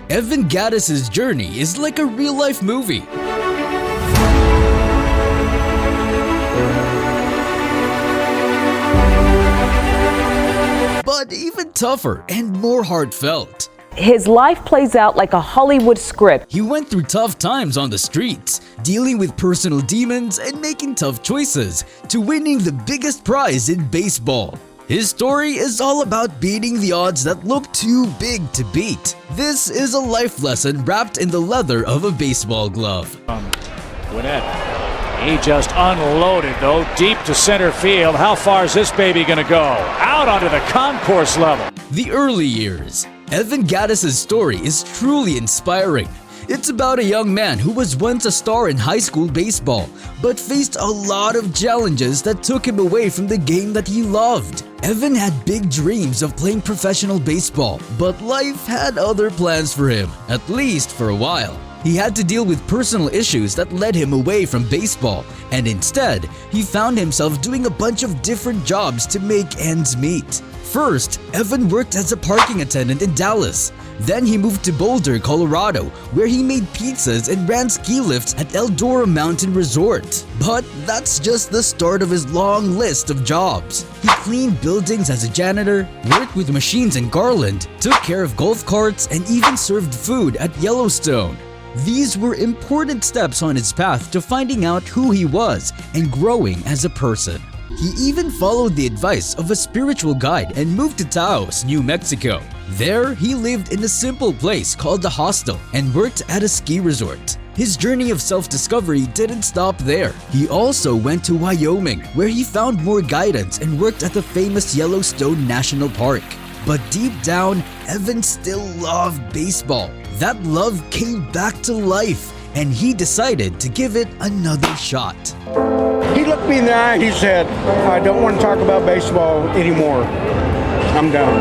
Evan Gattis' journey is like a real-life movie. But even tougher and more heartfelt. His life plays out like a Hollywood script. He went through tough times on the streets, dealing with personal demons and making tough choices, to winning the biggest prize in baseball. His story is all about beating the odds that look too big to beat. This is a life lesson wrapped in the leather of a baseball glove. Gwinnett. He just unloaded, though, deep to center field. How far is this baby going to go? Out onto the concourse level. The early years. Evan Gattis' story is truly inspiring. It's about a young man who was once a star in high school baseball, but faced a lot of challenges that took him away from the game that he loved. Evan had big dreams of playing professional baseball, but life had other plans for him, at least for a while. He had to deal with personal issues that led him away from baseball, and instead, he found himself doing a bunch of different jobs to make ends meet. First, Evan worked as a parking attendant in Dallas. Then he moved to Boulder, Colorado, where he made pizzas and ran ski lifts at Eldora Mountain Resort. But that's just the start of his long list of jobs. He cleaned buildings as a janitor, worked with machines in Garland, took care of golf carts, and even served food at Yellowstone. These were important steps on his path to finding out who he was and growing as a person. He even followed the advice of a spiritual guide and moved to Taos, New Mexico. There, he lived in a simple place called the Hostel and worked at a ski resort. His journey of self-discovery didn't stop there. He also went to Wyoming, where he found more guidance and worked at the famous Yellowstone National Park. But deep down, Evan still loved baseball. That love came back to life, and he decided to give it another shot. He looked me in the eye, he said, "I don't want to talk about baseball anymore. I'm done."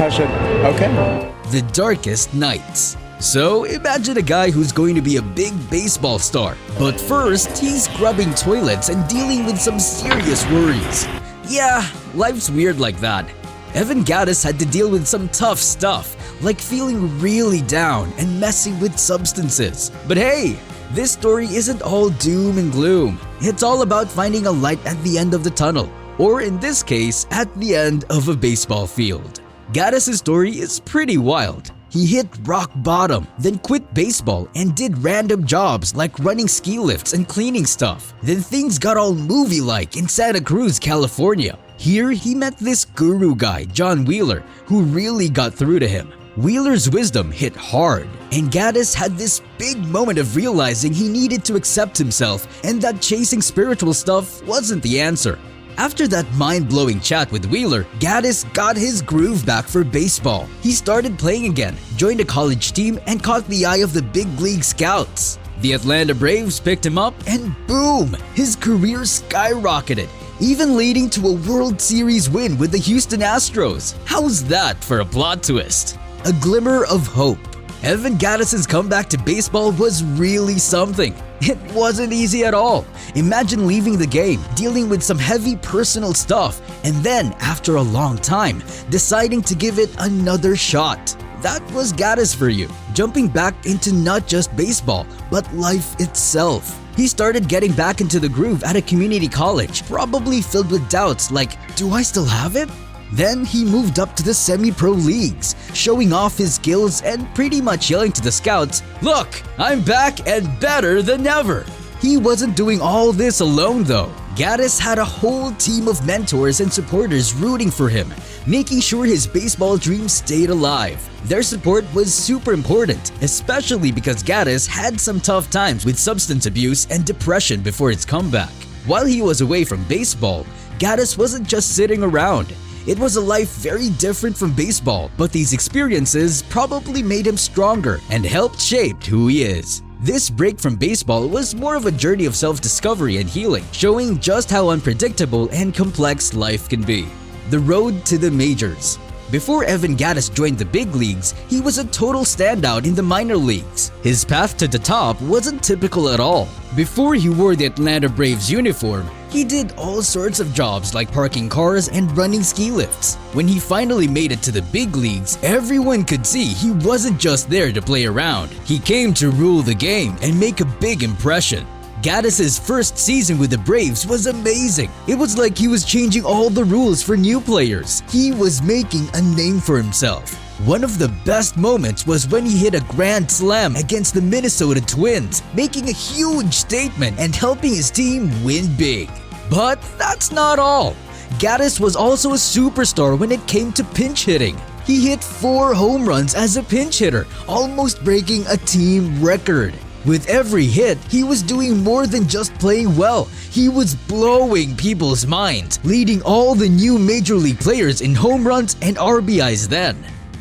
I said, "Okay." The darkest nights. So imagine a guy who's going to be a big baseball star, but first he's scrubbing toilets and dealing with some serious worries. Yeah, life's weird like that. Evan Gattis had to deal with some tough stuff, like feeling really down and messing with substances. But hey, this story isn't all doom and gloom. It's all about finding a light at the end of the tunnel, or in this case, at the end of a baseball field. Gattis' story is pretty wild. He hit rock bottom, then quit baseball and did random jobs like running ski lifts and cleaning stuff. Then things got all movie-like in Santa Cruz, California. Here, he met this guru guy, John Wheeler, who really got through to him. Wheeler's wisdom hit hard, and Gattis had this big moment of realizing he needed to accept himself and that chasing spiritual stuff wasn't the answer. After that mind-blowing chat with Wheeler, Gattis got his groove back for baseball. He started playing again, joined a college team, and caught the eye of the big league scouts. The Atlanta Braves picked him up, and boom! His career skyrocketed, even leading to a World Series win with the Houston Astros. How's that for a plot twist? A glimmer of hope. Evan Gattis' comeback to baseball was really something. It wasn't easy at all. Imagine leaving the game, dealing with some heavy personal stuff, and then, after a long time, deciding to give it another shot. That was Gattis for you, jumping back into not just baseball, but life itself. He started getting back into the groove at a community college, probably filled with doubts like, do I still have it? Then he moved up to the semi-pro leagues, showing off his skills and pretty much yelling to the scouts, "Look, I'm back and better than ever." He wasn't doing all this alone though. Gattis had a whole team of mentors and supporters rooting for him, making sure his baseball dreams stayed alive. Their support was super important, especially because Gattis had some tough times with substance abuse and depression before his comeback. While he was away from baseball, Gattis wasn't just sitting around. It was a life very different from baseball, but these experiences probably made him stronger and helped shape who he is. This break from baseball was more of a journey of self-discovery and healing, showing just how unpredictable and complex life can be. The road to the majors. Before Evan Gattis joined the big leagues, he was a total standout in the minor leagues. His path to the top wasn't typical at all. Before he wore the Atlanta Braves uniform, he did all sorts of jobs like parking cars and running ski lifts. When he finally made it to the big leagues, everyone could see he wasn't just there to play around. He came to rule the game and make a big impression. Gattis' first season with the Braves was amazing. It was like he was changing all the rules for new players. He was making a name for himself. One of the best moments was when he hit a grand slam against the Minnesota Twins, making a huge statement and helping his team win big. But that's not all. Gattis was also a superstar when it came to pinch hitting. He hit 4 home runs as a pinch hitter, almost breaking a team record. With every hit, he was doing more than just playing well. He was blowing people's minds, leading all the new Major League players in home runs and RBIs then.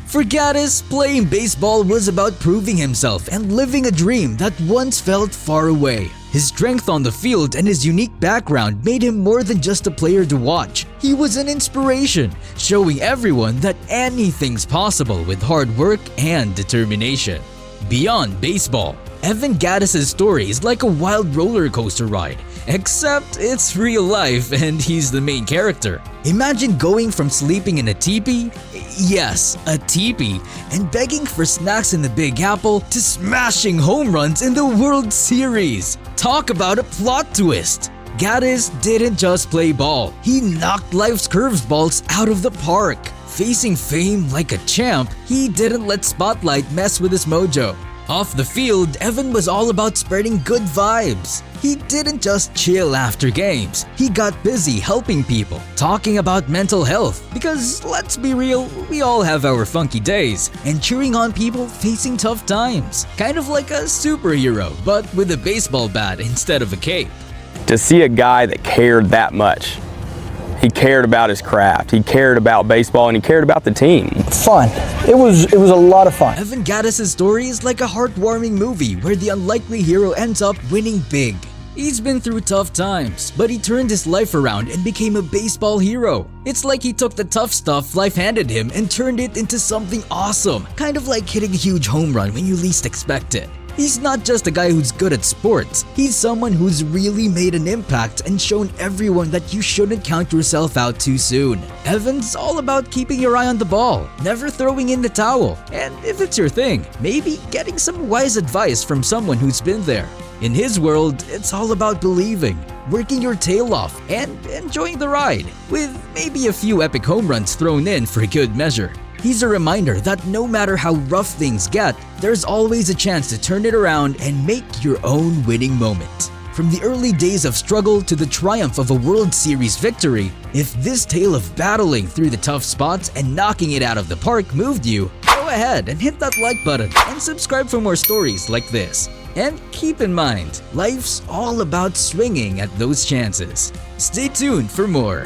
For Gattis, playing baseball was about proving himself and living a dream that once felt far away. His strength on the field and his unique background made him more than just a player to watch. He was an inspiration, showing everyone that anything's possible with hard work and determination. Beyond baseball, Evan Gattis' story is like a wild roller coaster ride, except it's real life and he's the main character. Imagine going from sleeping in a teepee, yes, a teepee, and begging for snacks in the Big Apple to smashing home runs in the World Series. Talk about a plot twist! Gattis didn't just play ball, he knocked life's curveballs out of the park. Facing fame like a champ, he didn't let spotlight mess with his mojo. Off the field, Evan was all about spreading good vibes. He didn't just chill after games. He got busy helping people, talking about mental health, because let's be real, we all have our funky days, and cheering on people facing tough times. Kind of like a superhero, but with a baseball bat instead of a cape. To see a guy that cared that much, he cared about his craft, he cared about baseball, and he cared about the team. Fun. It was a lot of fun. Evan Gattis' story is like a heartwarming movie where the unlikely hero ends up winning big. He's been through tough times, but he turned his life around and became a baseball hero. It's like he took the tough stuff life handed him and turned it into something awesome, kind of like hitting a huge home run when you least expect it. He's not just a guy who's good at sports, he's someone who's really made an impact and shown everyone that you shouldn't count yourself out too soon. Evan's all about keeping your eye on the ball, never throwing in the towel, and if it's your thing, maybe getting some wise advice from someone who's been there. In his world, it's all about believing, working your tail off, and enjoying the ride, with maybe a few epic home runs thrown in for good measure. He's a reminder that no matter how rough things get, there's always a chance to turn it around and make your own winning moment. From the early days of struggle to the triumph of a World Series victory, if this tale of battling through the tough spots and knocking it out of the park moved you, go ahead and hit that like button and subscribe for more stories like this. And keep in mind, life's all about swinging at those chances. Stay tuned for more.